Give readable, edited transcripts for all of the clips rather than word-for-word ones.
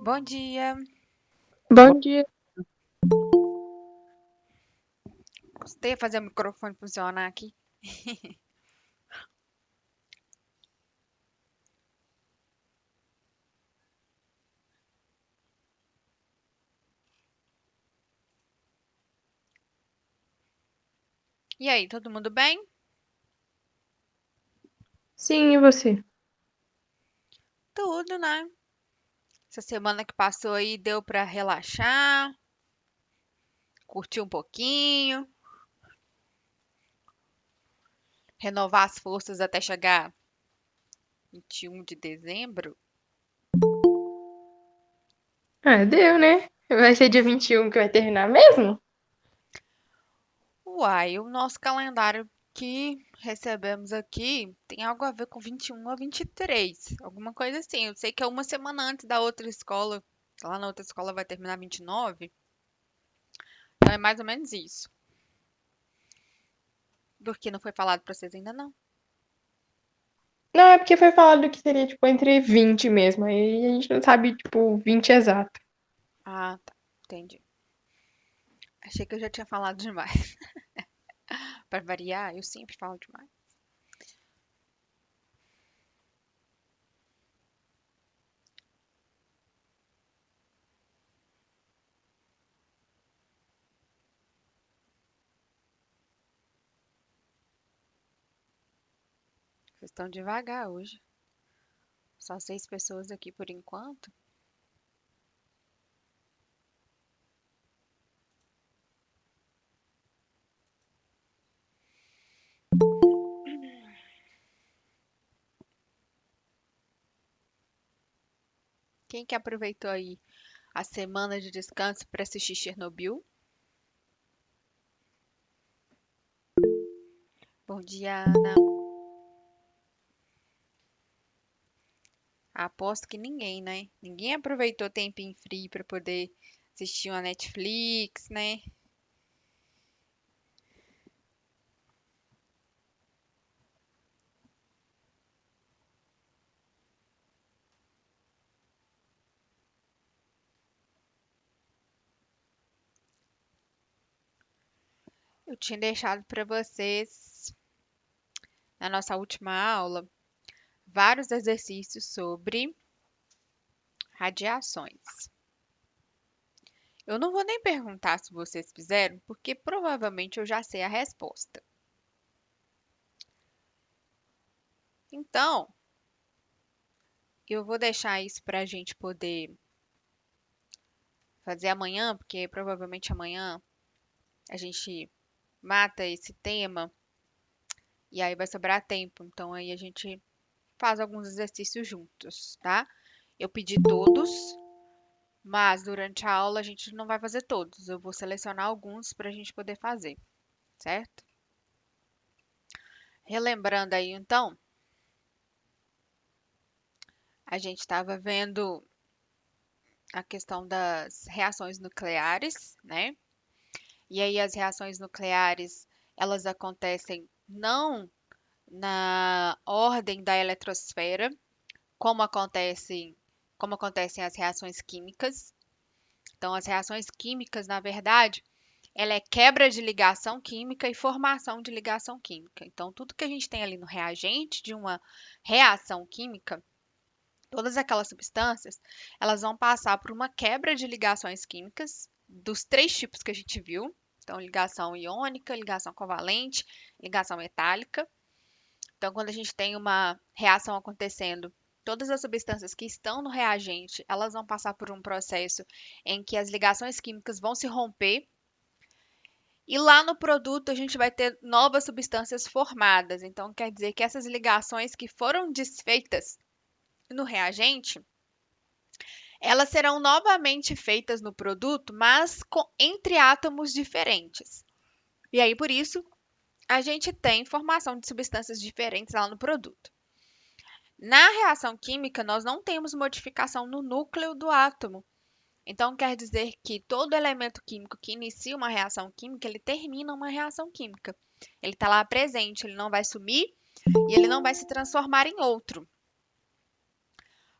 Bom dia. Bom dia. Gostei de fazer o microfone funcionar aqui. E aí, todo mundo bem? Sim, e você? Tudo, né? Essa semana que passou aí deu pra relaxar, curtir um pouquinho, renovar as forças até chegar 21 de dezembro. Ah, deu, né? Vai ser dia 21 que vai terminar mesmo? Uai, o nosso calendário que recebemos aqui tem algo a ver com 21 a 23, alguma coisa assim. Eu sei que é uma semana antes da outra escola. Lá na outra escola vai terminar 29, então é mais ou menos isso. Porque não foi falado pra vocês ainda não. Não, é porque foi falado que seria, tipo, entre 20 mesmo. Aí a gente não sabe, tipo, 20 exato. Ah, tá. Entendi. Achei que eu já tinha falado demais. Pra variar, eu sempre falo demais. Vocês estão devagar hoje. Só 6 pessoas aqui por enquanto. Quem que aproveitou aí a semana de descanso para assistir Chernobyl? Bom dia, Ana. Aposto que ninguém, né? Ninguém aproveitou tempinho free para poder assistir uma Netflix, né? Eu tinha deixado para vocês, na nossa última aula, vários exercícios sobre radiações. Eu não vou nem perguntar se vocês fizeram, porque provavelmente eu já sei a resposta. Então, eu vou deixar isso para a gente poder fazer amanhã, porque provavelmente amanhã a gente mata esse tema e aí vai sobrar tempo. Então, aí a gente faz alguns exercícios juntos, tá? Eu pedi todos, mas durante a aula a gente não vai fazer todos. Eu vou selecionar alguns para a gente poder fazer, certo? Relembrando aí, então, a gente estava vendo a questão das reações nucleares, né? E aí as reações nucleares, elas acontecem não na ordem da eletrosfera, como acontecem, como acontecem as reações químicas. Então, as reações químicas, na verdade, ela é quebra de ligação química e formação de ligação química. Então, tudo que a gente tem ali no reagente de uma reação química, todas aquelas substâncias, elas vão passar por uma quebra de ligações químicas dos três tipos que a gente viu. Então, ligação iônica, ligação covalente, ligação metálica. Então, quando a gente tem uma reação acontecendo, todas as substâncias que estão no reagente, elas vão passar por um processo em que as ligações químicas vão se romper e lá no produto a gente vai ter novas substâncias formadas. Então, quer dizer que essas ligações que foram desfeitas no reagente, elas serão novamente feitas no produto, mas entre átomos diferentes. E aí, por isso, a gente tem formação de substâncias diferentes lá no produto. Na reação química, nós não temos modificação no núcleo do átomo. Então, quer dizer que todo elemento químico que inicia uma reação química, ele termina uma reação química. Ele está lá presente, ele não vai sumir, e ele não vai se transformar em outro.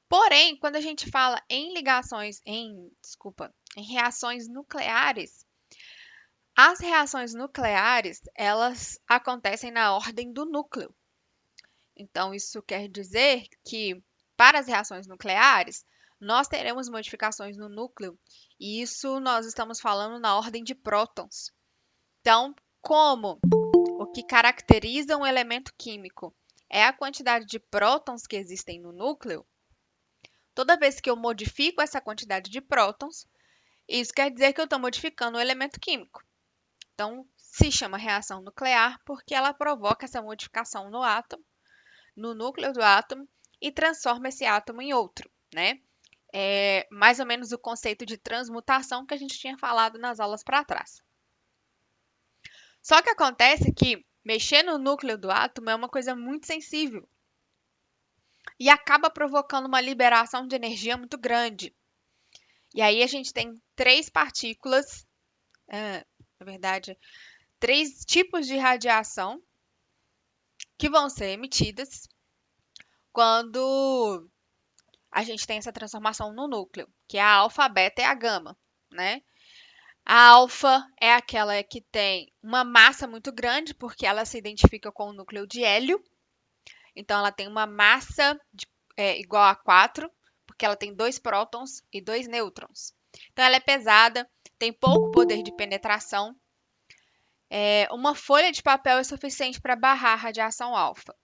Porém, quando a gente fala em em reações nucleares, as reações nucleares, elas acontecem na ordem do núcleo. Então, isso quer dizer que para as reações nucleares, nós teremos modificações no núcleo, e isso nós estamos falando na ordem de prótons. Então, como o que caracteriza um elemento químico é a quantidade de prótons que existem no núcleo, toda vez que eu modifico essa quantidade de prótons, isso quer dizer que eu estou modificando o elemento químico. Então, se chama reação nuclear porque ela provoca essa modificação no átomo, no núcleo do átomo, e transforma esse átomo em outro, né? É mais ou menos o conceito de transmutação que a gente tinha falado nas aulas para trás. Só que acontece que mexer no núcleo do átomo é uma coisa muito sensível e acaba provocando uma liberação de energia muito grande. E aí a gente tem três partículas, na verdade, três tipos de radiação que vão ser emitidas quando a gente tem essa transformação no núcleo, que é a alfa, a beta e a gama, né? A alfa é aquela que tem uma massa muito grande, porque ela se identifica com o núcleo de hélio. Então, ela tem uma massa igual a 4, porque ela tem 2 prótons e 2 nêutrons. Então, ela é pesada, tem pouco poder de penetração. Uma folha de papel é suficiente para barrar a radiação alfa.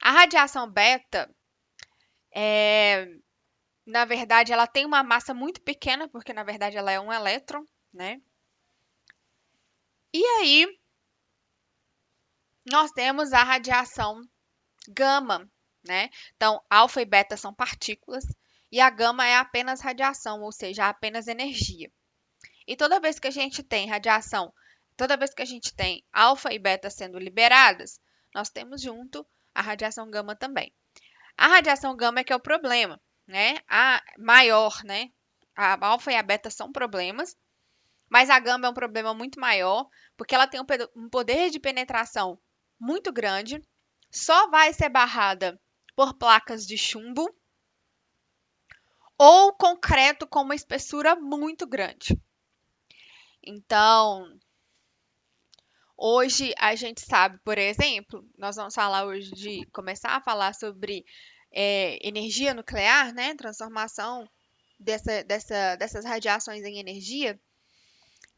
A radiação beta, na verdade, ela tem uma massa muito pequena, porque na verdade ela é um elétron, né? E aí, nós temos a radiação gama, né? Então, alfa e beta são partículas e a gama é apenas radiação, ou seja, apenas energia. E toda vez que a gente tem radiação, toda vez que a gente tem alfa e beta sendo liberadas, nós temos junto a radiação gama também. A radiação gama é que é o problema, né? A maior, né? A alfa e a beta são problemas, mas a gama é um problema muito maior, porque ela tem um poder de penetração muito grande, só vai ser barrada por placas de chumbo ou concreto com uma espessura muito grande. Então, hoje a gente sabe, por exemplo, nós vamos falar hoje de começar a falar sobre energia nuclear, né? Transformação dessas radiações em energia.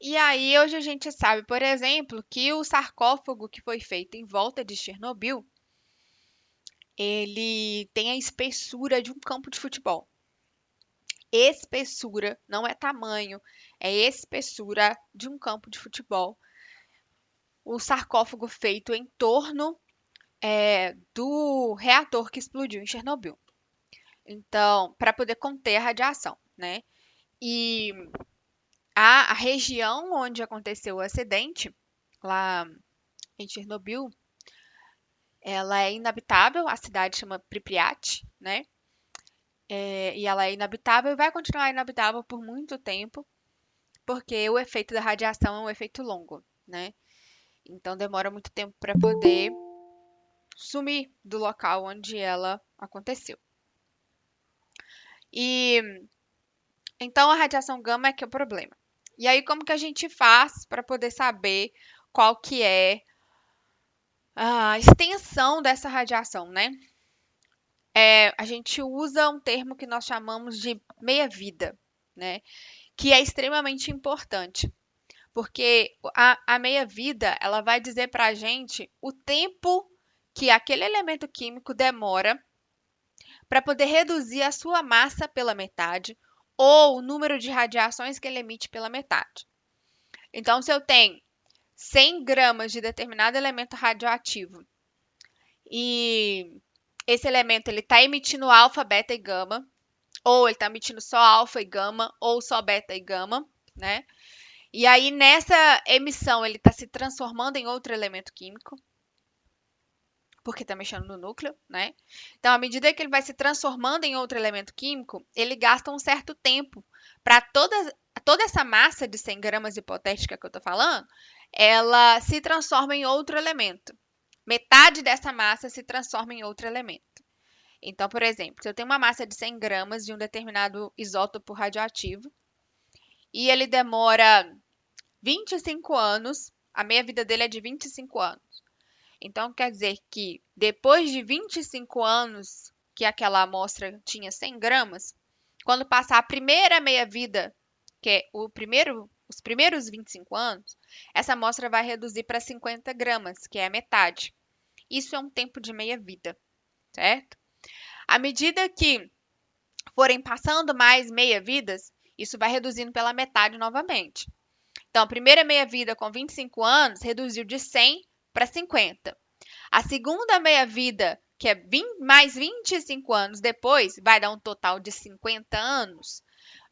E aí, hoje a gente sabe, por exemplo, que o sarcófago que foi feito em volta de Chernobyl, ele tem a espessura de um campo de futebol. Espessura, não é tamanho, é espessura de um campo de futebol. O sarcófago feito em torno do reator que explodiu em Chernobyl. Então, para poder conter a radiação, né? E a região onde aconteceu o acidente, lá em Chernobyl, ela é inabitável, a cidade chama Pripyat, né? E ela é inabitável e vai continuar inabitável por muito tempo, porque o efeito da radiação é um efeito longo, né? Então demora muito tempo para poder sumir do local onde ela aconteceu. E então a radiação gama é que é o problema. E aí como que a gente faz para poder saber qual que é a extensão dessa radiação, né? A gente usa um termo que nós chamamos de meia-vida, né? Que é extremamente importante, porque a meia-vida ela vai dizer para a gente o tempo que aquele elemento químico demora para poder reduzir a sua massa pela metade ou o número de radiações que ele emite pela metade. Então, se eu tenho 100 gramas de determinado elemento radioativo e esse elemento ele está emitindo alfa, beta e gama, ou ele está emitindo só alfa e gama, ou só beta e gama, né? E aí, nessa emissão, ele está se transformando em outro elemento químico, porque está mexendo no núcleo, né? Então, à medida que ele vai se transformando em outro elemento químico, ele gasta um certo tempo para toda essa massa de 100 gramas hipotética que eu estou falando, ela se transforma em outro elemento. metade dessa massa se transforma em outro elemento. Então, por exemplo, se eu tenho uma massa de 100 gramas de um determinado isótopo radioativo e ele demora 25 anos, a meia-vida dele é de 25 anos. Então, quer dizer que depois de 25 anos que aquela amostra tinha 100 gramas, quando passar a primeira meia-vida, que é os primeiros 25 anos, essa amostra vai reduzir para 50 gramas, que é a metade. Isso é um tempo de meia-vida, certo? À medida que forem passando mais meia-vidas, isso vai reduzindo pela metade novamente. Então, a primeira meia-vida com 25 anos reduziu de 100 para 50. A segunda meia-vida, que é mais 25 anos depois, vai dar um total de 50 anos,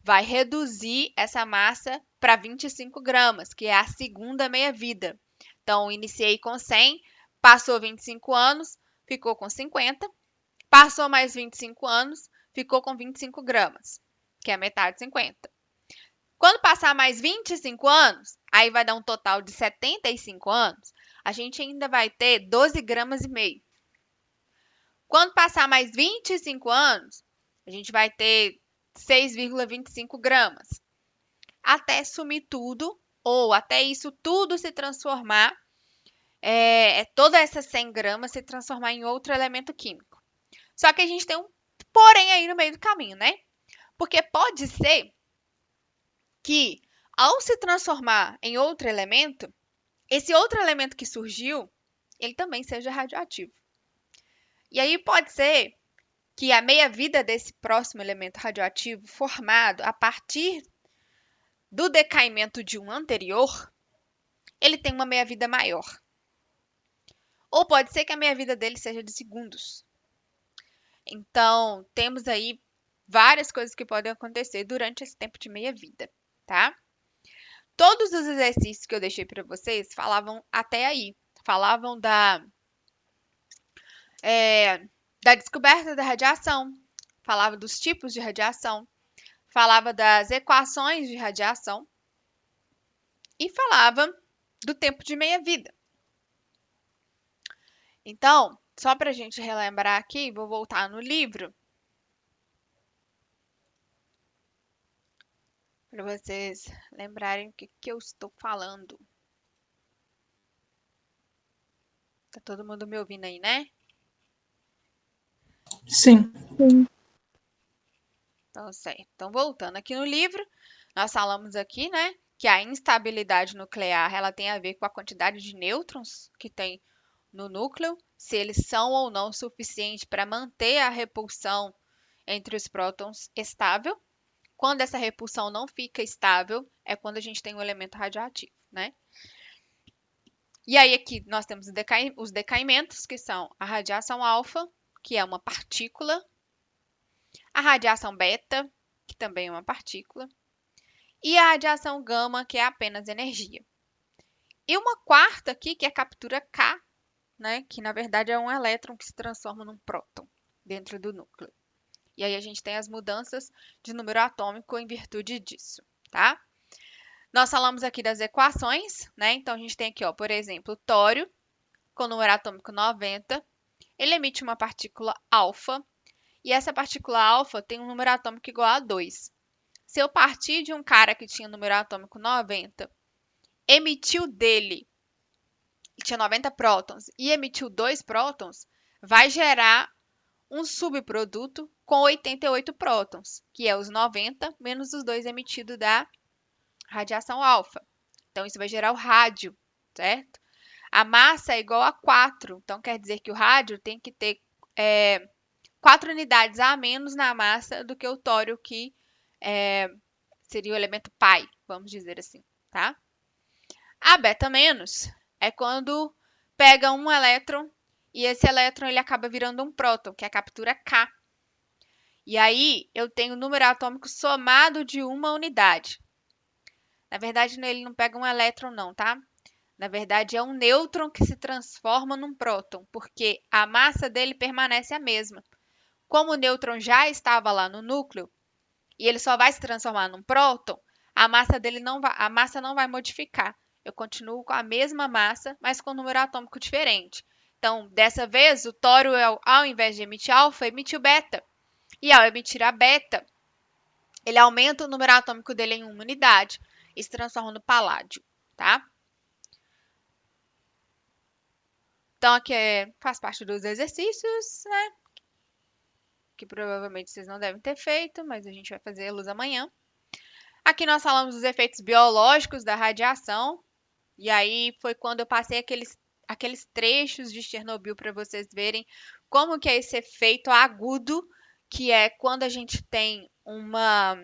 vai reduzir essa massa para 25 gramas, que é a segunda meia-vida. Então, iniciei com 100, passou 25 anos, ficou com 50, passou mais 25 anos, ficou com 25 gramas, que é a metade de 50. Quando passar mais 25 anos, aí vai dar um total de 75 anos, a gente ainda vai ter 12 gramas e meio. Quando passar mais 25 anos, a gente vai ter 6,25 gramas. Até sumir tudo, ou até isso tudo se transformar, toda essa 100 gramas se transformar em outro elemento químico. Só que a gente tem um porém aí no meio do caminho, né? Porque pode ser que, ao se transformar em outro elemento, esse outro elemento que surgiu, ele também seja radioativo. E aí pode ser que a meia-vida desse próximo elemento radioativo formado a partir do decaimento de um anterior, ele tem uma meia-vida maior. Ou pode ser que a meia-vida dele seja de segundos. Então, temos aí várias coisas que podem acontecer durante esse tempo de meia-vida, tá? Todos os exercícios que eu deixei para vocês falavam até aí. Falavam da descoberta da radiação, falava dos tipos de radiação, falava das equações de radiação e falava do tempo de meia-vida. Então, só para a gente relembrar aqui, vou voltar no livro para vocês lembrarem o que eu estou falando. Tá todo mundo me ouvindo aí, né? Sim. Então, certo. Então, voltando aqui no livro, nós falamos aqui, né, que a instabilidade nuclear, ela tem a ver com a quantidade de nêutrons que tem no núcleo, se eles são ou não suficientes para manter a repulsão entre os prótons estável. Quando essa repulsão não fica estável, é quando a gente tem um elemento radioativo, né? E aí aqui nós temos os decaimentos, que são a radiação alfa, que é uma partícula, a radiação beta, que também é uma partícula, e a radiação gama, que é apenas energia. E uma quarta aqui, que é a captura K, né, que na verdade é um elétron que se transforma num próton dentro do núcleo. E aí a gente tem as mudanças de número atômico em virtude disso, tá? Nós falamos aqui das equações, né? Então a gente tem aqui, ó, por exemplo, o tório com número atômico 90, ele emite uma partícula alfa, e essa partícula alfa tem um número atômico igual a 2. Se eu partir de um cara que tinha número atômico 90, emitiu dele, tinha 90 prótons, e emitiu 2 prótons, vai gerar um subproduto com 88 prótons, que é os 90 menos os 2 emitidos da radiação alfa. Então, isso vai gerar o rádio, certo? A massa é igual a 4, então quer dizer que o rádio tem que ter 4 unidades a menos na massa do que o tório, que seria o elemento pi, vamos dizer assim, tá? A beta menos é quando pega um elétron e esse elétron ele acaba virando um próton, que é a captura K. E aí eu tenho o número atômico somado de uma unidade. Na verdade, ele não pega um elétron não, tá? Na verdade, é um nêutron que se transforma num próton, porque a massa dele permanece a mesma. Como o nêutron já estava lá no núcleo e ele só vai se transformar num próton, a massa não vai modificar. Eu continuo com a mesma massa, mas com um número atômico diferente. Então, dessa vez, o tório, ao invés de emitir alfa, emitiu beta. E ao emitir a beta, ele aumenta o número atômico dele em uma unidade e se transforma no paládio, tá? Então, aqui faz parte dos exercícios, né? Que provavelmente vocês não devem ter feito, mas a gente vai fazê-los amanhã. Aqui nós falamos dos efeitos biológicos da radiação, e aí foi quando eu passei aqueles trechos de Chernobyl para vocês verem como que é esse efeito agudo, que é quando a gente tem uma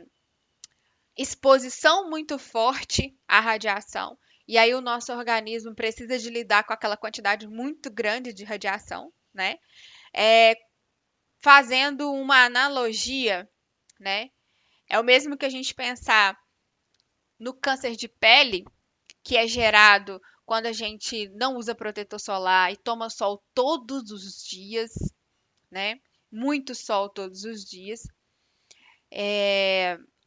exposição muito forte à radiação, e aí o nosso organismo precisa de lidar com aquela quantidade muito grande de radiação, né? É, fazendo uma analogia, né? É o mesmo que a gente pensar no câncer de pele, que é gerado quando a gente não usa protetor solar e toma sol todos os dias, né? Muito sol todos os dias.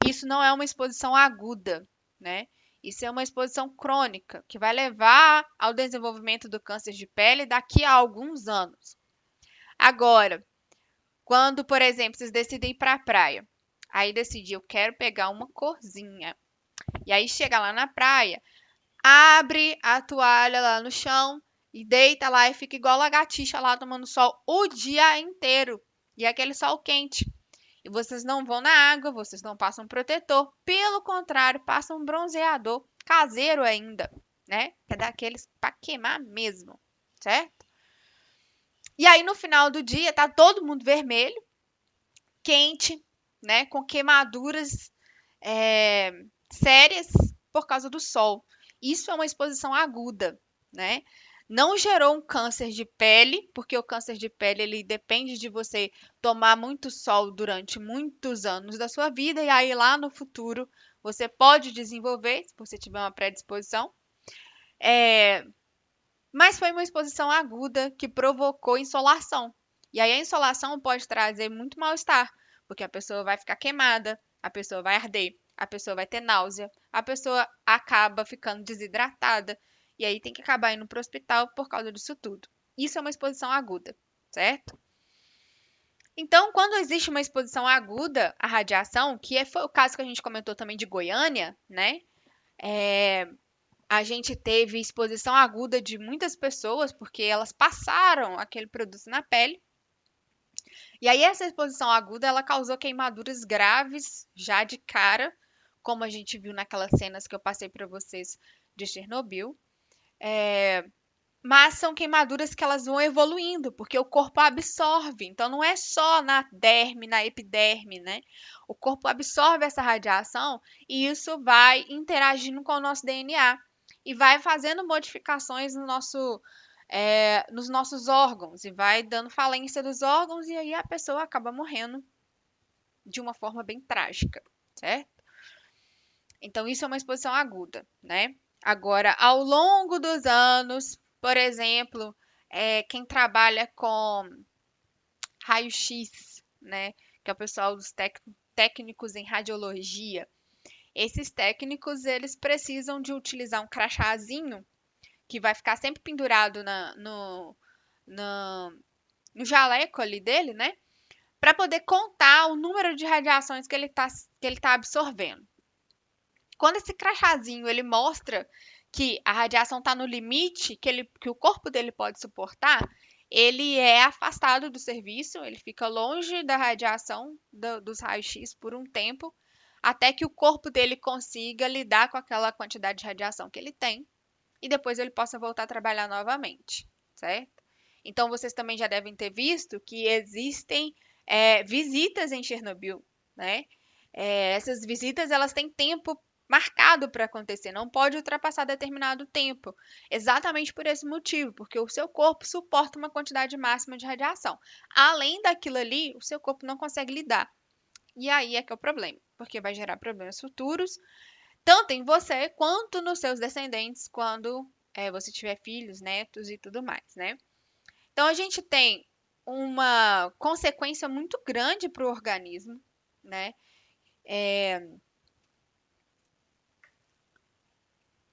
Isso não é uma exposição aguda, né? Isso é uma exposição crônica, que vai levar ao desenvolvimento do câncer de pele daqui a alguns anos. Agora, quando, por exemplo, vocês decidem ir para a praia, aí decidi, eu quero pegar uma corzinha. E aí chega lá na praia, abre a toalha lá no chão e deita lá e fica igual lagartixa lá tomando sol o dia inteiro. E aquele sol quente. E vocês não vão na água, vocês não passam protetor. Pelo contrário, passam um bronzeador caseiro ainda, né? Que é daqueles para queimar mesmo, certo? E aí no final do dia tá todo mundo vermelho, quente, né? Com queimaduras é, sérias por causa do sol. Isso é uma exposição aguda, né? Não gerou um câncer de pele, porque o câncer de pele ele depende de você tomar muito sol durante muitos anos da sua vida e aí lá no futuro você pode desenvolver, se você tiver uma predisposição. É, mas foi uma exposição aguda que provocou insolação. E aí a insolação pode trazer muito mal-estar, porque a pessoa vai ficar queimada, a pessoa vai arder, a pessoa vai ter náusea, a pessoa acaba ficando desidratada e aí tem que acabar indo para o hospital por causa disso tudo. Isso é uma exposição aguda, certo? Então, quando existe uma exposição aguda à radiação, foi o caso que a gente comentou também de Goiânia, né? A gente teve exposição aguda de muitas pessoas porque elas passaram aquele produto na pele. E aí essa exposição aguda, ela causou queimaduras graves já de cara, como a gente viu naquelas cenas que eu passei para vocês de Chernobyl. Mas são queimaduras que elas vão evoluindo, porque o corpo absorve. Então não é só na derme, na epiderme, né? O corpo absorve essa radiação e isso vai interagindo com o nosso DNA e vai fazendo modificações nos nossos órgãos e vai dando falência dos órgãos e aí a pessoa acaba morrendo de uma forma bem trágica, certo? Então isso é uma exposição aguda, né? Agora, ao longo dos anos, por exemplo, quem trabalha com raio-x, né? Que é o pessoal dos técnicos em radiologia. Esses técnicos, eles precisam de utilizar um crachazinho que vai ficar sempre pendurado no, no jaleco ali dele, né? Para poder contar o número de radiações que ele tá absorvendo. Quando esse crachazinho ele mostra que a radiação está no limite que o corpo dele pode suportar, ele é afastado do serviço, ele fica longe da radiação dos raios-x por um tempo, até que o corpo dele consiga lidar com aquela quantidade de radiação que ele tem e depois ele possa voltar a trabalhar novamente, certo? Então vocês também já devem ter visto que existem visitas em Chernobyl, né? Essas visitas elas têm tempo marcado para acontecer, não pode ultrapassar determinado tempo, exatamente por esse motivo, porque o seu corpo suporta uma quantidade máxima de radiação. Além daquilo ali, o seu corpo não consegue lidar. E aí é que é o problema, porque vai gerar problemas futuros, tanto em você quanto nos seus descendentes, quando você tiver filhos, netos e tudo mais, né? Então a gente tem uma consequência muito grande para o organismo, né?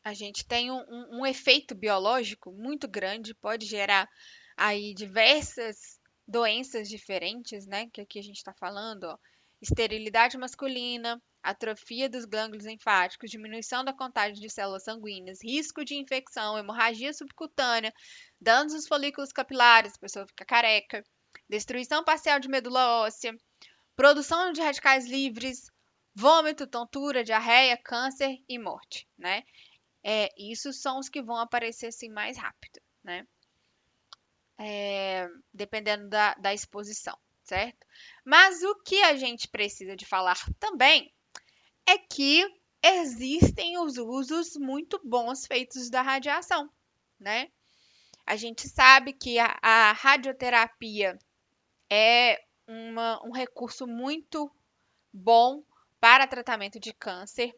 A gente tem um efeito biológico muito grande, pode gerar aí diversas doenças diferentes, né? Que aqui a gente está falando, ó. Esterilidade masculina, atrofia dos glândulos linfáticos, diminuição da contagem de células sanguíneas, risco de infecção, hemorragia subcutânea, danos nos folículos capilares, a pessoa fica careca, destruição parcial de medula óssea, produção de radicais livres, vômito, tontura, diarreia, câncer e morte, né? Isso são os que vão aparecer assim mais rápido, né? Dependendo da exposição, certo? Mas o que a gente precisa de falar também é que existem os usos muito bons feitos da radiação, né? A gente sabe que a radioterapia é um recurso muito bom para tratamento de câncer.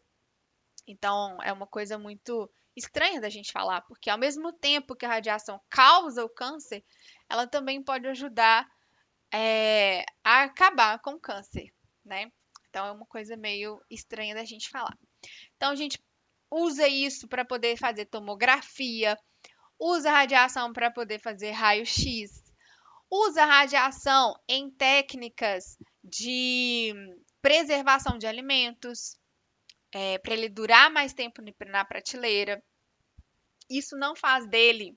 Então, é uma coisa muito estranha da gente falar, porque ao mesmo tempo que a radiação causa o câncer, ela também pode ajudar a acabar com o câncer, né? Então, é uma coisa meio estranha da gente falar. Então, a gente usa isso para poder fazer tomografia, usa radiação para poder fazer raio-x, usa radiação em técnicas de preservação de alimentos, para ele durar mais tempo na prateleira. Isso não faz dele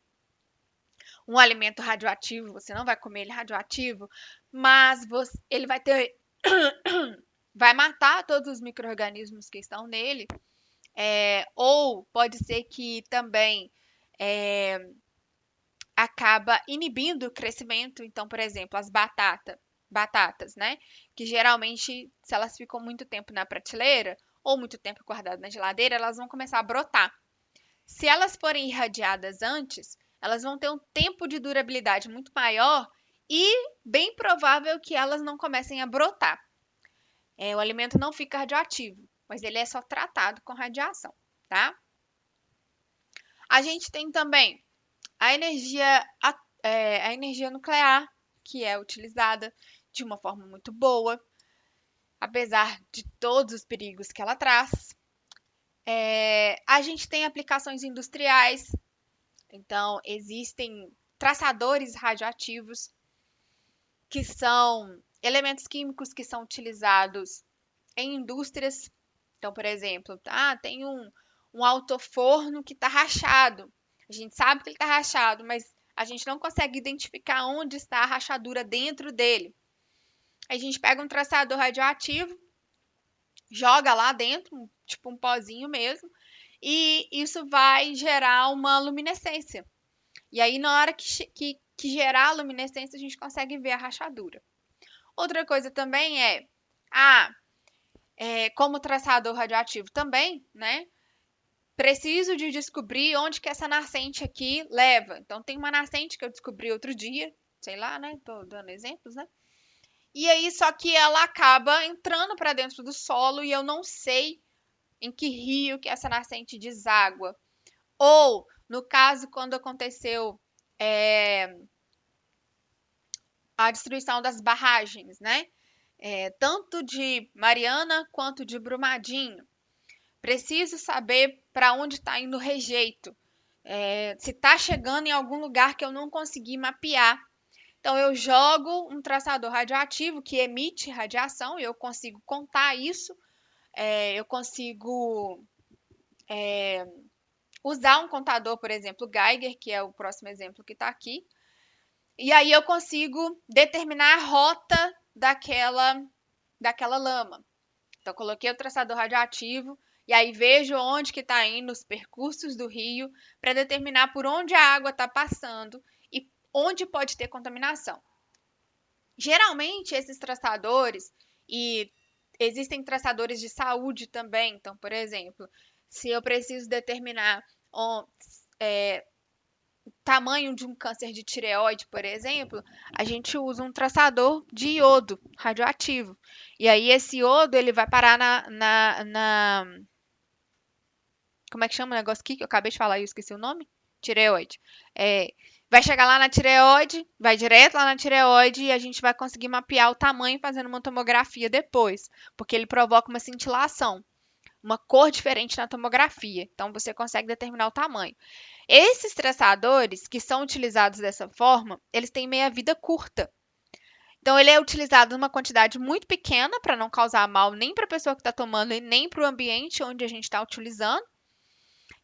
um alimento radioativo, você não vai comer ele radioativo, mas ele vai ter. Vai matar todos os micro-organismos que estão nele, ou pode ser que também acaba inibindo o crescimento. Então, por exemplo, as batatas, né? Que geralmente, se elas ficam muito tempo na prateleira ou muito tempo guardadas na geladeira, elas vão começar a brotar. Se elas forem irradiadas antes, elas vão ter um tempo de durabilidade muito maior e bem provável que elas não comecem a brotar. O alimento não fica radioativo, mas ele é só tratado com radiação, tá? A gente tem também a energia, a energia nuclear, que é utilizada de uma forma muito boa, apesar de todos os perigos que ela traz. A gente tem aplicações industriais, então existem traçadores radioativos, que são elementos químicos que são utilizados em indústrias. Então, por exemplo, tem um altoforno que está rachado. A gente sabe que ele está rachado, mas a gente não consegue identificar onde está a rachadura dentro dele. A gente pega um traçador radioativo, joga lá dentro, tipo um pozinho mesmo, e isso vai gerar uma luminescência. E aí, na hora que gerar a luminescência, a gente consegue ver a rachadura. Outra coisa também como traçador radioativo também, né? Preciso de descobrir onde que essa nascente aqui leva. Então, tem uma nascente que eu descobri outro dia, sei lá, né? Tô dando exemplos, né? E aí, só que ela acaba entrando para dentro do solo e eu não sei em que rio que essa nascente deságua. Ou, no caso, quando aconteceu a destruição das barragens, né? Tanto de Mariana quanto de Brumadinho. Preciso saber para onde está indo o rejeito. Se está chegando em algum lugar que eu não consegui mapear. Então, eu jogo um traçador radioativo que emite radiação e eu consigo contar isso. Eu consigo usar um contador, por exemplo, Geiger, que é o próximo exemplo que está aqui. E aí eu consigo determinar a rota daquela lama. Então, coloquei o traçador radioativo e aí vejo onde que está indo os percursos do rio para determinar por onde a água está passando e onde pode ter contaminação. Geralmente, esses traçadores, e existem traçadores de saúde também. Então, por exemplo, se eu preciso determinar o tamanho de um câncer de tireoide, por exemplo, a gente usa um traçador de iodo radioativo. E aí esse iodo ele vai parar como é que chama o negócio aqui que eu acabei de falar e eu esqueci o nome? Tireoide. Vai chegar lá na tireoide, vai direto lá na tireoide e a gente vai conseguir mapear o tamanho fazendo uma tomografia depois, porque ele provoca uma cintilação. uma cor diferente na tomografia. Então você consegue determinar o tamanho. Esses traçadores que são utilizados dessa forma, eles têm meia-vida curta. Então ele é utilizado numa quantidade muito pequena para não causar mal nem para a pessoa que está tomando e nem para o ambiente onde a gente está utilizando.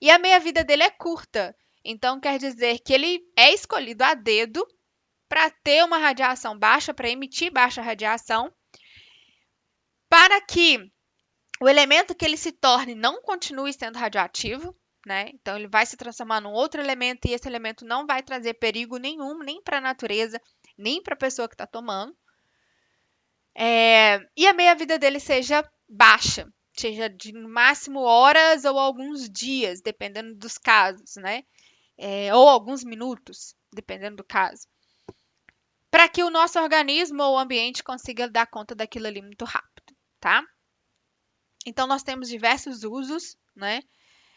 E a meia-vida dele é curta. Então quer dizer que ele é escolhido a dedo para ter uma radiação baixa, para emitir baixa radiação, para que o elemento que ele se torne não continue sendo radioativo, né? Então ele vai se transformar num outro elemento e esse elemento não vai trazer perigo nenhum, nem para a natureza, nem para a pessoa que está tomando. E a meia-vida dele seja baixa, seja de no máximo horas ou alguns dias, dependendo dos casos, né? Ou alguns minutos, dependendo do caso. Para que o nosso organismo ou o ambiente consiga dar conta daquilo ali muito rápido, tá? Então, nós temos diversos usos, né?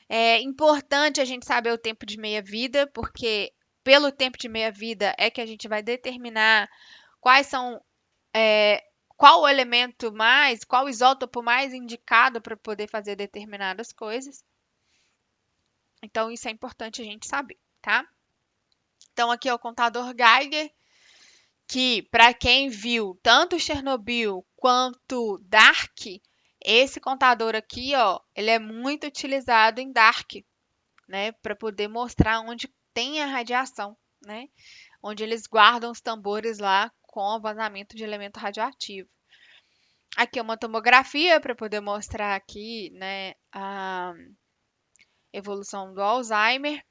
É importante a gente saber o tempo de meia-vida, porque pelo tempo de meia-vida é que a gente vai determinar quais são, qual o elemento mais, qual o isótopo mais indicado para poder fazer determinadas coisas. Então, isso é importante a gente saber, tá? Então, aqui é o contador Geiger, que para quem viu tanto Chernobyl quanto Dark, esse contador aqui, ó, ele é muito utilizado em Dark, né, para poder mostrar onde tem a radiação, né, onde eles guardam os tambores lá com o vazamento de elemento radioativo. Aqui é uma tomografia para poder mostrar aqui, né, a evolução do Alzheimer.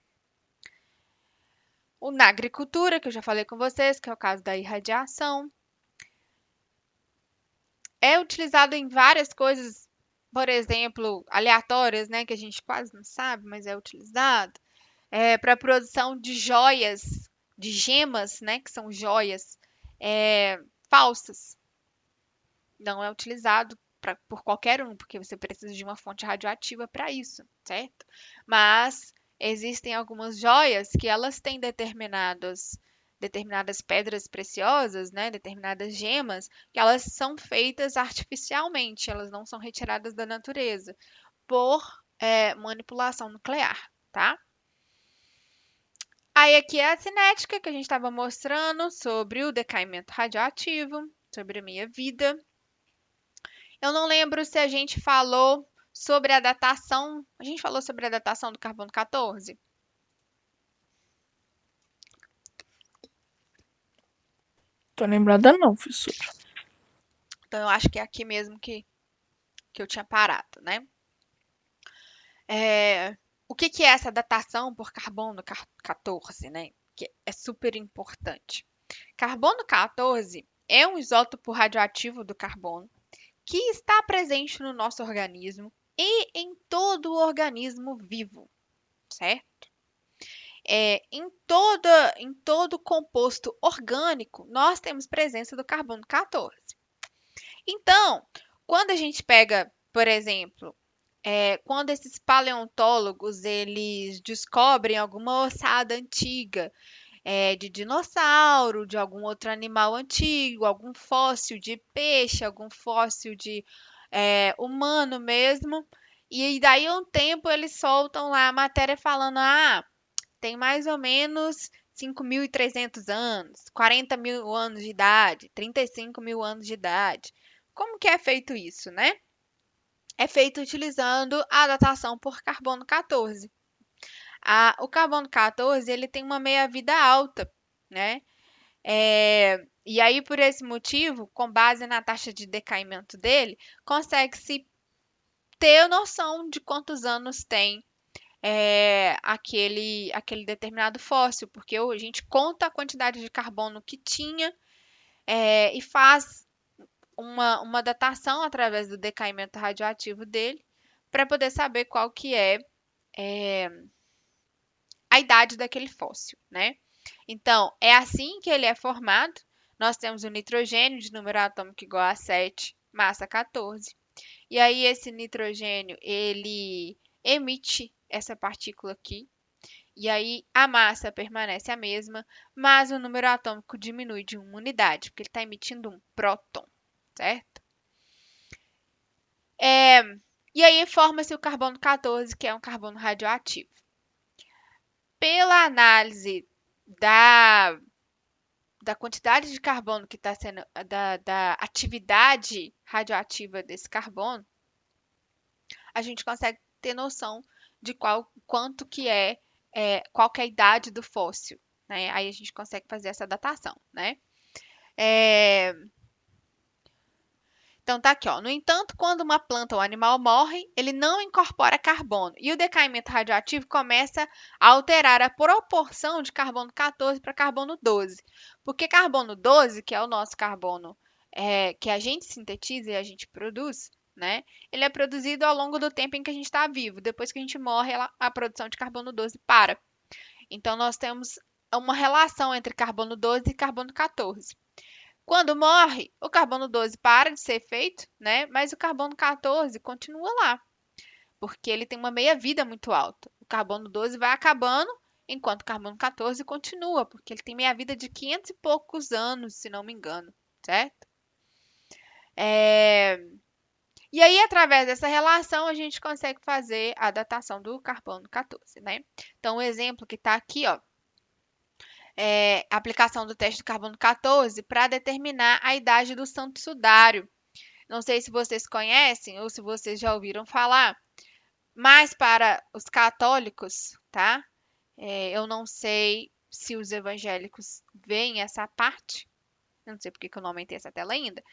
Na agricultura, que eu já falei com vocês, que é o caso da irradiação. É utilizado em várias coisas, por exemplo, aleatórias, né, que a gente quase não sabe, mas é utilizado. Para a produção de joias, de gemas, né, que são joias falsas. Não é utilizado por qualquer um, porque você precisa de uma fonte radioativa para isso, certo? Mas existem algumas joias que elas têm determinadas pedras preciosas, né, determinadas gemas, que elas são feitas artificialmente, elas não são retiradas da natureza por manipulação nuclear, tá? Aí aqui é a cinética que a gente estava mostrando sobre o decaimento radioativo, sobre a minha vida. Eu não lembro se a gente falou sobre a datação. A gente falou sobre a datação do carbono 14? Tô lembrada não, professora. Então eu acho que é aqui mesmo que eu tinha parado, né? O que é essa datação por carbono 14, né? Que é super importante. Carbono 14 é um isótopo radioativo do carbono que está presente no nosso organismo e em todo o organismo vivo, certo? Em todo composto orgânico, nós temos presença do carbono 14. Então, quando a gente pega, por exemplo, quando esses paleontólogos eles descobrem alguma ossada antiga, de dinossauro, de algum outro animal antigo, algum fóssil de peixe, algum fóssil de humano mesmo, e daí um tempo eles soltam lá a matéria falando, tem mais ou menos 5.300 anos, 40 mil anos de idade, 35 mil anos de idade. Como que é feito isso, né? É feito utilizando a datação por carbono 14. O carbono 14 ele tem uma meia-vida alta, né? E aí, por esse motivo, com base na taxa de decaimento dele, consegue-se ter noção de quantos anos tem aquele determinado fóssil, porque a gente conta a quantidade de carbono que tinha e faz uma datação através do decaimento radioativo dele para poder saber qual que é a idade daquele fóssil, né? Então, é assim que ele é formado. Nós temos o nitrogênio de número atômico igual a 7, massa 14. E aí esse nitrogênio, ele emite essa partícula aqui. E aí a massa permanece a mesma, mas o número atômico diminui de uma unidade, porque ele está emitindo um próton, certo? E aí forma-se o carbono 14, que é um carbono radioativo. Pela análise da, da quantidade de carbono que está sendo, da atividade radioativa desse carbono, a gente consegue ter noção de quanto que qual que é a idade do fóssil, né? Aí a gente consegue fazer essa datação, né? É, Então tá aqui, ó. No entanto, quando uma planta ou animal morre, ele não incorpora carbono e o decaimento radioativo começa a alterar a proporção de carbono 14 para carbono 12. Porque carbono 12, que é o nosso carbono que a gente sintetiza e a gente produz, né? Ele é produzido ao longo do tempo em que a gente está vivo. Depois que a gente morre, a produção de carbono 12 para. Então nós temos uma relação entre carbono 12 e carbono 14. Quando morre, o carbono 12 para de ser feito, né? Mas o carbono 14 continua lá, porque ele tem uma meia-vida muito alta. O carbono 12 vai acabando, enquanto o carbono 14 continua, porque ele tem meia-vida de 500 e poucos anos, se não me engano, certo? É, E aí, através dessa relação, a gente consegue fazer a datação do carbono 14, né? Então, o exemplo que está aqui, ó, é a aplicação do teste do carbono 14 para determinar a idade do santo sudário. Não sei se vocês conhecem ou se vocês já ouviram falar, mas para os católicos, tá? Eu não sei se os evangélicos veem essa parte. Eu não sei porque que eu não aumentei essa tela ainda.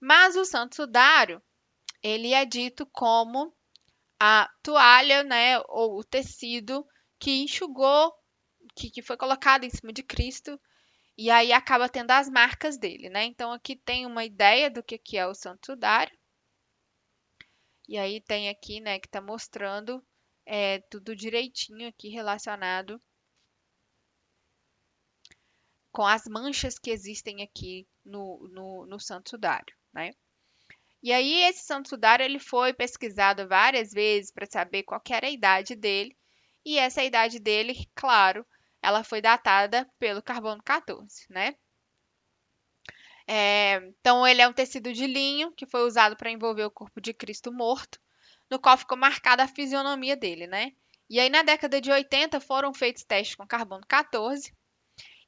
Mas o Santo Sudário, ele é dito como a toalha, né, ou o tecido que enxugou, que foi colocado em cima de Cristo, e aí acaba tendo as marcas dele, né? Então aqui tem uma ideia do que é o Santo Sudário. E aí tem aqui, né, que está mostrando tudo direitinho aqui relacionado com as manchas que existem aqui no Santo Sudário, né? E aí esse Santo Sudário ele foi pesquisado várias vezes para saber qual que era a idade dele. E essa idade dele, claro, ela foi datada pelo carbono 14, né? Então ele é um tecido de linho que foi usado para envolver o corpo de Cristo morto, no qual ficou marcada a fisionomia dele, né? E aí na década de 80 foram feitos testes com carbono 14,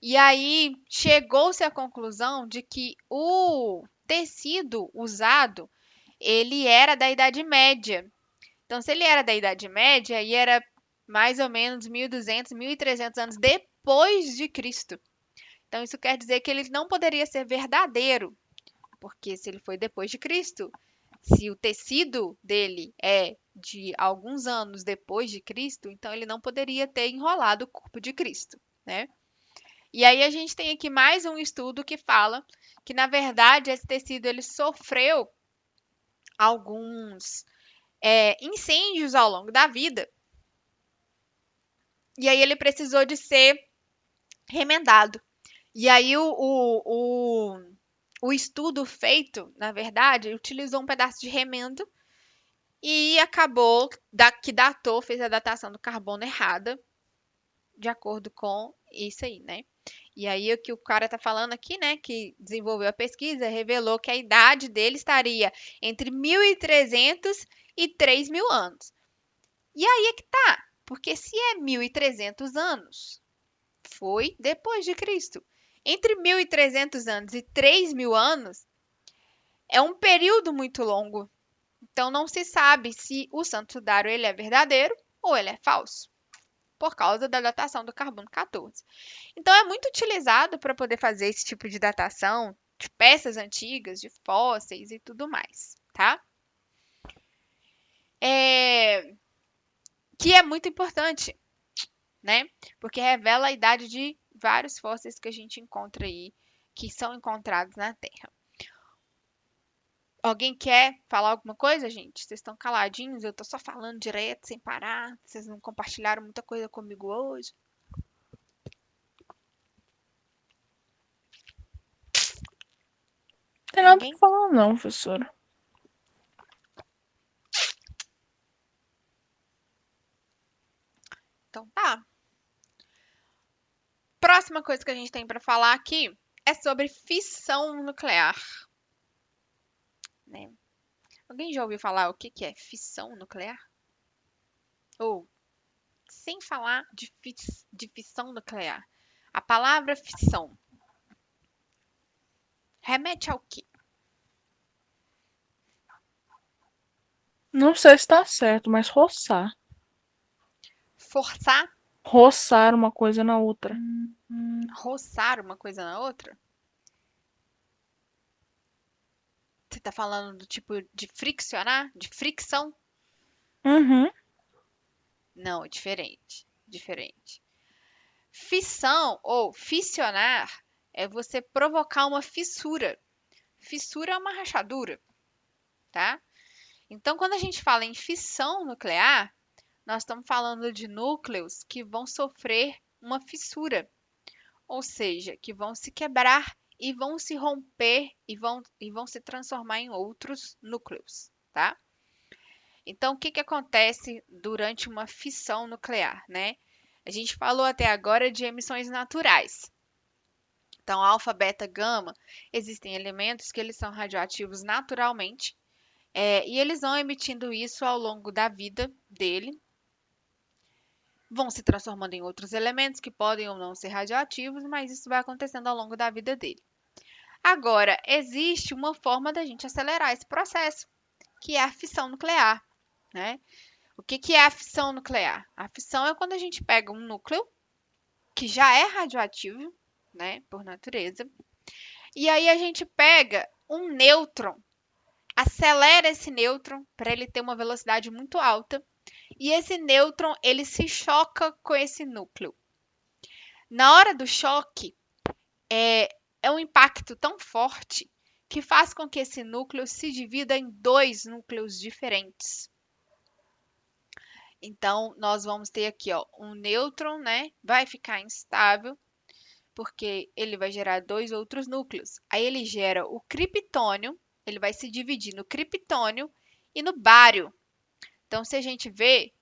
e aí chegou-se à conclusão de que o tecido usado, ele era da Idade Média. Então se ele era da Idade Média, aí era mais ou menos 1200, 1300 anos depois de Cristo. Então isso quer dizer que ele não poderia ser verdadeiro, porque se ele foi depois de Cristo, se o tecido dele é de alguns anos depois de Cristo, então ele não poderia ter enrolado o corpo de Cristo, né? E aí a gente tem aqui mais um estudo que fala que na verdade esse tecido ele sofreu alguns incêndios ao longo da vida e aí ele precisou de ser remendado. E aí o estudo feito, na verdade, utilizou um pedaço de remendo e acabou que datou, fez a datação do carbono errada, de acordo com isso aí, né? E aí o que o cara tá falando aqui, né, que desenvolveu a pesquisa, revelou que a idade dele estaria entre 1300 e 3000 anos. E aí é que tá, porque se é 1300 anos, foi depois de Cristo. Entre 1300 anos e 3000 anos é um período muito longo. Então não se sabe se o santo sudário ele é verdadeiro ou ele é falso, por causa da datação do carbono 14. Então é muito utilizado para poder fazer esse tipo de datação de peças antigas, de fósseis e tudo mais, tá? É... Que é muito importante, né? Porque revela a idade de vários fósseis que a gente encontra aí, que são encontrados na Terra. Alguém quer falar alguma coisa, gente? Vocês estão caladinhos, eu tô só falando direto, sem parar. Vocês não compartilharam muita coisa comigo hoje. Não tem nada pra Ninguém? falar, não, professora. Então tá. Próxima coisa que a gente tem para falar aqui é sobre fissão nuclear, né? Alguém já ouviu falar o que que é fissão nuclear? Ou, sem falar de fissão nuclear, a palavra fissão remete ao quê? Não sei se tá certo, mas roçar. Forçar, Roçar uma coisa na outra. roçar uma coisa na outra? Você tá falando do tipo de friccionar? De fricção? Uhum. Não, é diferente. Diferente. Fissão ou fissionar é você provocar uma fissura. Fissura é uma rachadura, tá? Então, quando a gente fala em fissão nuclear, nós estamos falando de núcleos que vão sofrer uma fissura, ou seja, que vão se quebrar e vão se romper e vão se transformar em outros núcleos, tá? Então, o que que acontece durante uma fissão nuclear, né? A gente falou até agora de emissões naturais. Então, alfa, beta, gama, existem elementos que eles são radioativos naturalmente, e eles vão emitindo isso ao longo da vida dele, vão se transformando em outros elementos que podem ou não ser radioativos, mas isso vai acontecendo ao longo da vida dele. Agora, existe uma forma da gente acelerar esse processo, que é a fissão nuclear, né? O que que é a fissão nuclear? A fissão é quando a gente pega um núcleo que já é radioativo, né, por natureza, e aí a gente pega um nêutron, acelera esse nêutron para ele ter uma velocidade muito alta, e esse nêutron ele se choca com esse núcleo. Na hora do choque, é um impacto tão forte que faz com que esse núcleo se divida em dois núcleos diferentes. Então, nós vamos ter aqui, ó, um nêutron, né? Vai ficar instável, porque ele vai gerar dois outros núcleos. Aí ele gera o criptônio, ele vai se dividir no criptônio e no bário. Então, se a gente vê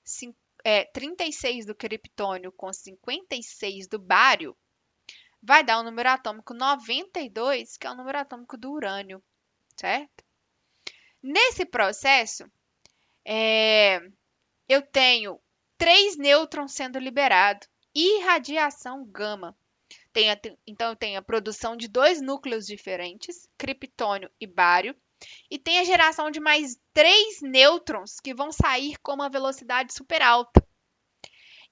36 do criptônio com 56 do bário, vai dar o número atômico 92, que é o número atômico do urânio, certo? Nesse processo, eu tenho 3 nêutrons sendo liberados e radiação gama. Então, eu tenho a produção de dois núcleos diferentes, criptônio e bário, e tem a geração de mais 3 nêutrons que vão sair com uma velocidade super alta.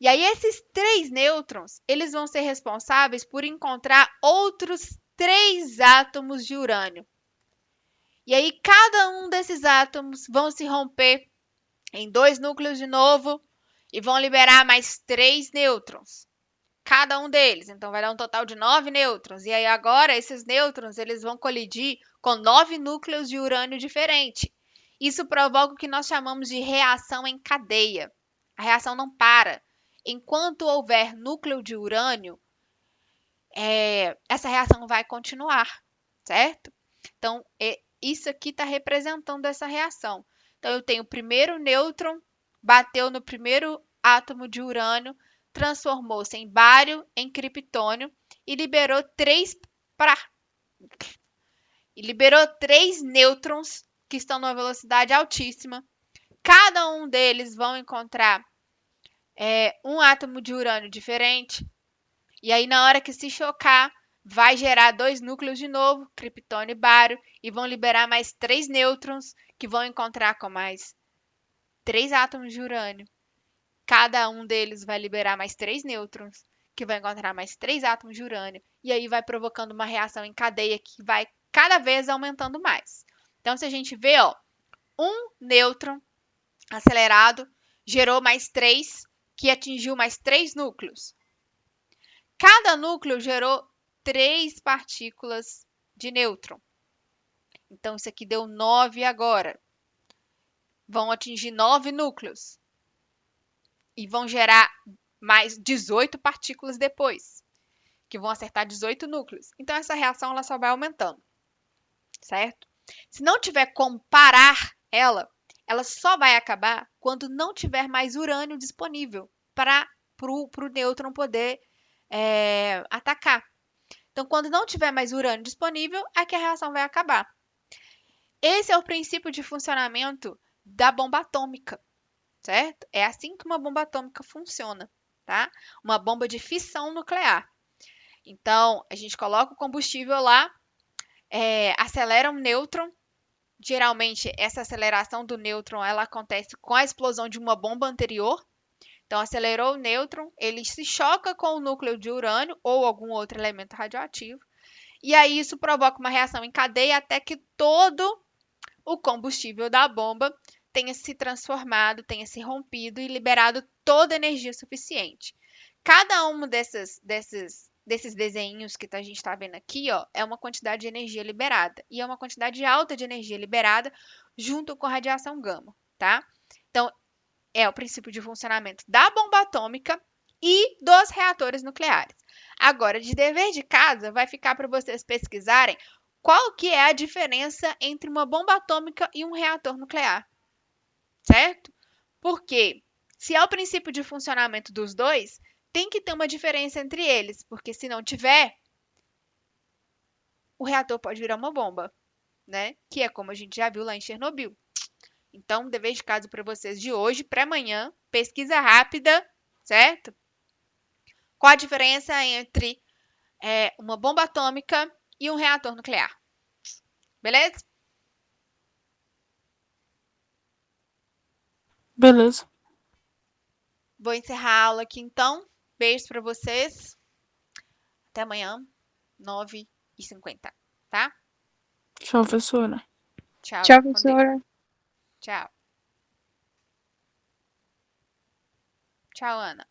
E aí, esses 3 nêutrons, eles vão ser responsáveis por encontrar outros 3 átomos de urânio. E aí, cada um desses átomos vão se romper em dois núcleos de novo e vão liberar mais 3 nêutrons. Cada um deles. Então, vai dar um total de 9 nêutrons. E aí, agora, esses nêutrons eles vão colidir com 9 núcleos de urânio diferentes. Isso provoca o que nós chamamos de reação em cadeia. A reação não para. Enquanto houver núcleo de urânio, essa reação vai continuar, certo? Então, isso aqui está representando essa reação. Então, eu tenho o primeiro nêutron, bateu no primeiro átomo de urânio, transformou-se em bário, em criptônio e liberou três nêutrons que estão numa velocidade altíssima. Cada um deles vão encontrar um átomo de urânio diferente. E aí, na hora que se chocar, vai gerar dois núcleos de novo, criptônio e bário, e vão liberar mais 3 nêutrons, que vão encontrar com mais 3 átomos de urânio. Cada um deles vai liberar mais 3 nêutrons, que vai encontrar mais 3 átomos de urânio. E aí vai provocando uma reação em cadeia que vai cada vez aumentando mais. Então, se a gente vê, ó, um nêutron acelerado gerou mais 3, que atingiu mais 3 núcleos. Cada núcleo gerou 3 partículas de nêutron. Então, isso aqui deu 9 agora. Vão atingir 9 núcleos. E vão gerar mais 18 partículas depois, que vão acertar 18 núcleos. Então, essa reação ela só vai aumentando, certo? Se não tiver como parar ela só vai acabar quando não tiver mais urânio disponível para o nêutron poder atacar. Então, quando não tiver mais urânio disponível, é que a reação vai acabar. Esse é o princípio de funcionamento da bomba atômica, certo? É assim que uma bomba atômica funciona, tá? Uma bomba de fissão nuclear. Então, a gente coloca o combustível lá, acelera um nêutron. Geralmente, essa aceleração do nêutron ela acontece com a explosão de uma bomba anterior. Então, acelerou o nêutron, ele se choca com o núcleo de urânio ou algum outro elemento radioativo. E aí isso provoca uma reação em cadeia até que todo o combustível da bomba tenha se transformado, tenha se rompido e liberado toda a energia suficiente. Cada um desses desenhos que a gente está vendo aqui, ó, é uma quantidade de energia liberada. E é uma quantidade alta de energia liberada junto com a radiação gama, tá? Então, é o princípio de funcionamento da bomba atômica e dos reatores nucleares. Agora, de dever de casa, vai ficar para vocês pesquisarem qual que é a diferença entre uma bomba atômica e um reator nuclear, certo? Porque se é o princípio de funcionamento dos dois, tem que ter uma diferença entre eles, porque se não tiver, o reator pode virar uma bomba, né? Que é como a gente já viu lá em Chernobyl. Então, dever de casa para vocês de hoje para amanhã, pesquisa rápida, certo? Qual a diferença entre uma bomba atômica e um reator nuclear? Beleza? Beleza. Vou encerrar a aula aqui então. Beijos para vocês. Até amanhã, 9h50, tá? Tchau, professora. Tchau, Tchau, fica com Deus. professora. Tchau. Tchau, Ana.